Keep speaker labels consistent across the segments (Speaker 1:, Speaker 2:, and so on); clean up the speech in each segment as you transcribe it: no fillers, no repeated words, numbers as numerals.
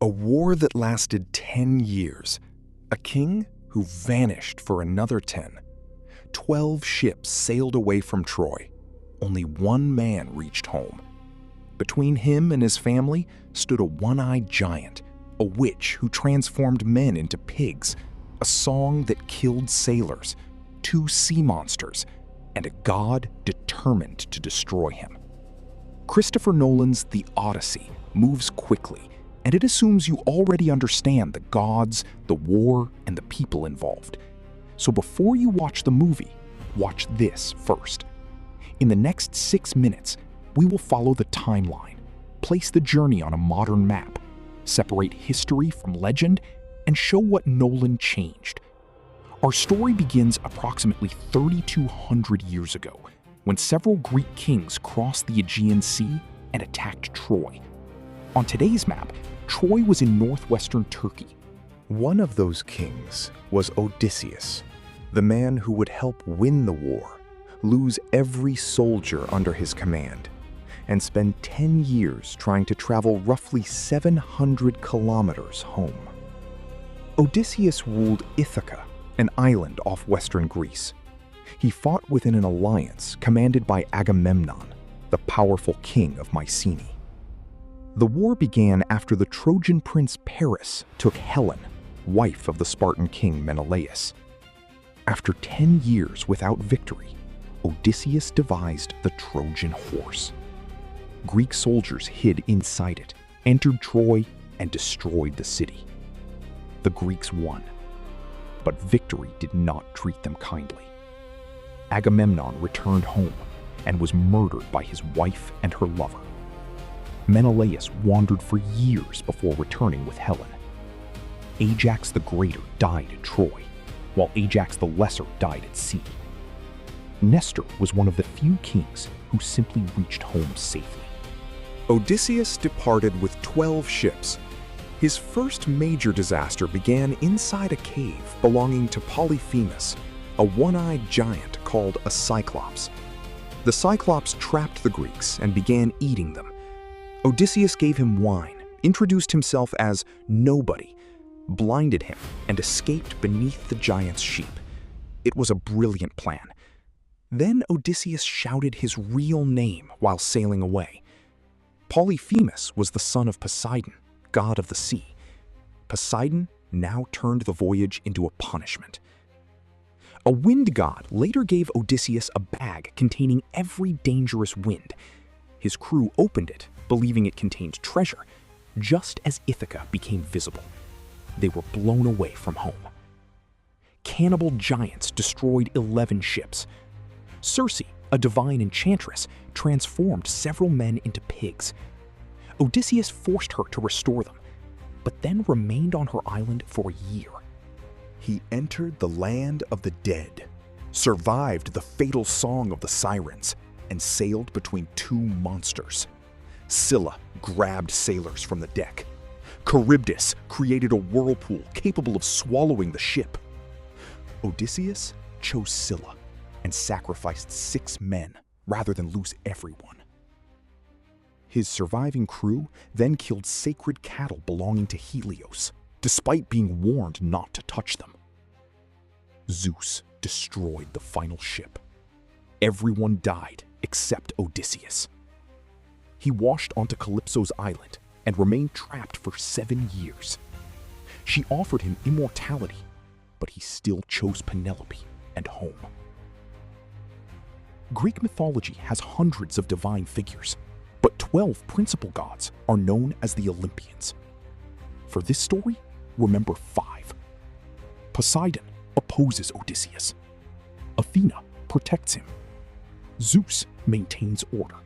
Speaker 1: A war that lasted 10 years. A king who vanished for another 10. 12 ships sailed away from Troy. Only one man reached home. Between him and his family stood a one-eyed giant, a witch who transformed men into pigs, a song that killed sailors, 2 sea monsters, and a god determined to destroy him. Christopher Nolan's The Odyssey moves quickly, and it assumes you already understand the gods, the war, and the people involved. So before you watch the movie, watch this first. In the next 6 minutes, we will follow the timeline, place the journey on a modern map, separate history from legend, and show what Nolan changed. Our story begins approximately 3,200 years ago, when several Greek kings crossed the Aegean Sea and attacked Troy. On today's map, Troy was in northwestern Turkey.
Speaker 2: One of those kings was Odysseus, the man who would help win the war, lose every soldier under his command, and spend 10 years trying to travel roughly 700 kilometers home. Odysseus ruled Ithaca, an island off western Greece. He fought within an alliance commanded by Agamemnon, the powerful king of Mycenae. The war began after the Trojan prince Paris took Helen, wife of the Spartan king Menelaus. After 10 years without victory, Odysseus devised the Trojan horse. Greek soldiers hid inside it, entered Troy, and destroyed the city. The Greeks won, but victory did not treat them kindly. Agamemnon returned home and was murdered by his wife and her lover. Menelaus wandered for years before returning with Helen. Ajax the Greater died at Troy, while Ajax the Lesser died at sea. Nestor was one of the few kings who simply reached home safely.
Speaker 1: Odysseus departed with 12 ships. His first major disaster began inside a cave belonging to Polyphemus, a one-eyed giant called a Cyclops. The Cyclops trapped the Greeks and began eating them. Odysseus gave him wine, introduced himself as nobody, blinded him, and escaped beneath the giant's sheep. It was a brilliant plan. Then Odysseus shouted his real name while sailing away. Polyphemus was the son of Poseidon, god of the sea. Poseidon now turned the voyage into a punishment. A wind god later gave Odysseus a bag containing every dangerous wind. His crew opened it, believing it contained treasure, just as Ithaca became visible. They were blown away from home. Cannibal giants destroyed 11 ships. Circe, a divine enchantress, transformed several men into pigs. Odysseus forced her to restore them, but then remained on her island for a year.
Speaker 2: He entered the land of the dead, survived the fatal song of the Sirens, and sailed between 2 monsters. Scylla grabbed sailors from the deck. Charybdis created a whirlpool capable of swallowing the ship. Odysseus chose Scylla and sacrificed 6 men rather than lose everyone. His surviving crew then killed sacred cattle belonging to Helios, despite being warned not to touch them. Zeus destroyed the final ship. Everyone died except Odysseus. He washed onto Calypso's island and remained trapped for 7 years. She offered him immortality, but he still chose Penelope and home. Greek mythology has hundreds of divine figures, but 12 principal gods are known as the Olympians. For this story, remember 5. Poseidon opposes Odysseus. Athena protects him. Zeus maintains order.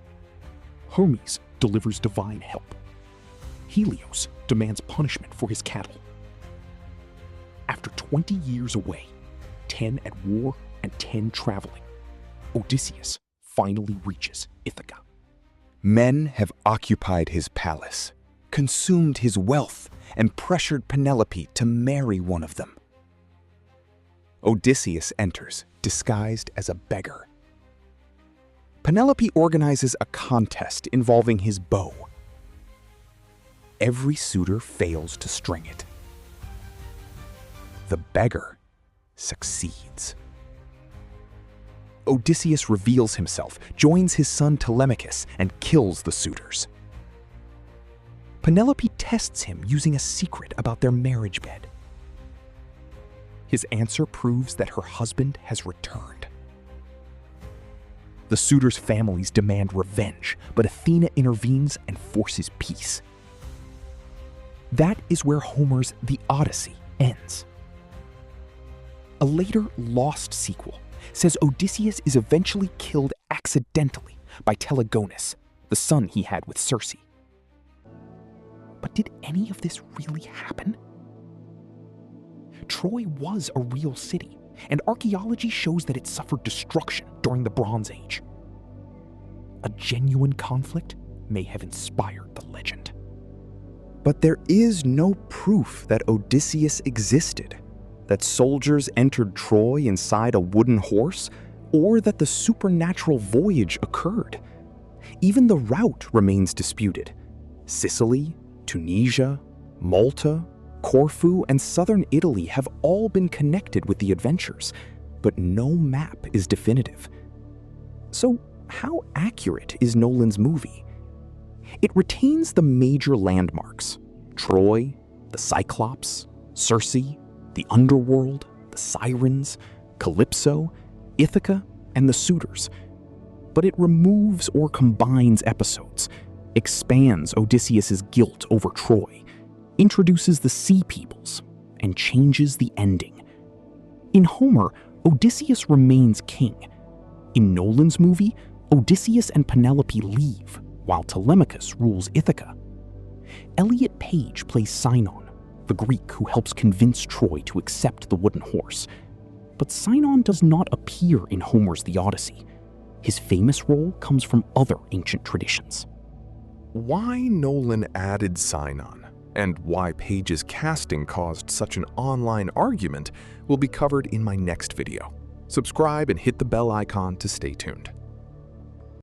Speaker 2: Hermes delivers divine help. Helios demands punishment for his cattle. After 20 years away, 10 at war and 10 traveling, Odysseus finally reaches Ithaca. Men have occupied his palace, consumed his wealth, and pressured Penelope to marry one of them. Odysseus enters, disguised as a beggar. Penelope organizes a contest involving his bow. every suitor fails to string it. The beggar succeeds. Odysseus reveals himself, joins his son Telemachus, and kills the suitors. Penelope tests him using a secret about their marriage bed. His answer proves that her husband has returned. The suitors' families demand revenge, but Athena intervenes and forces peace. That is where Homer's The Odyssey ends. A later lost sequel says Odysseus is eventually killed accidentally by Telegonus, the son he had with Circe. But did any of this really happen? Troy was a real city, and archaeology shows that it suffered destruction during the Bronze Age. A genuine conflict may have inspired the legend. But there is no proof that Odysseus existed, that soldiers entered Troy inside a wooden horse, or that the supernatural voyage occurred. Even the route remains disputed. Sicily, Tunisia, Malta, Corfu, and southern Italy have all been connected with the adventures, but no map is definitive. So, how accurate is Nolan's movie? It retains the major landmarks: Troy, the Cyclops, Circe, the underworld, the Sirens, Calypso, Ithaca, and the suitors. But it removes or combines episodes, expands Odysseus's guilt over Troy, introduces the Sea Peoples, and changes the ending. In Homer, Odysseus remains king. In Nolan's movie, Odysseus and Penelope leave, while Telemachus rules Ithaca. Elliot Page plays Sinon, the Greek who helps convince Troy to accept the wooden horse. But Sinon does not appear in Homer's The Odyssey. His famous role comes from other ancient traditions.
Speaker 1: Why Nolan added Sinon, and why Page's casting caused such an online argument, will be covered in my next video. Subscribe and hit the bell icon to stay tuned.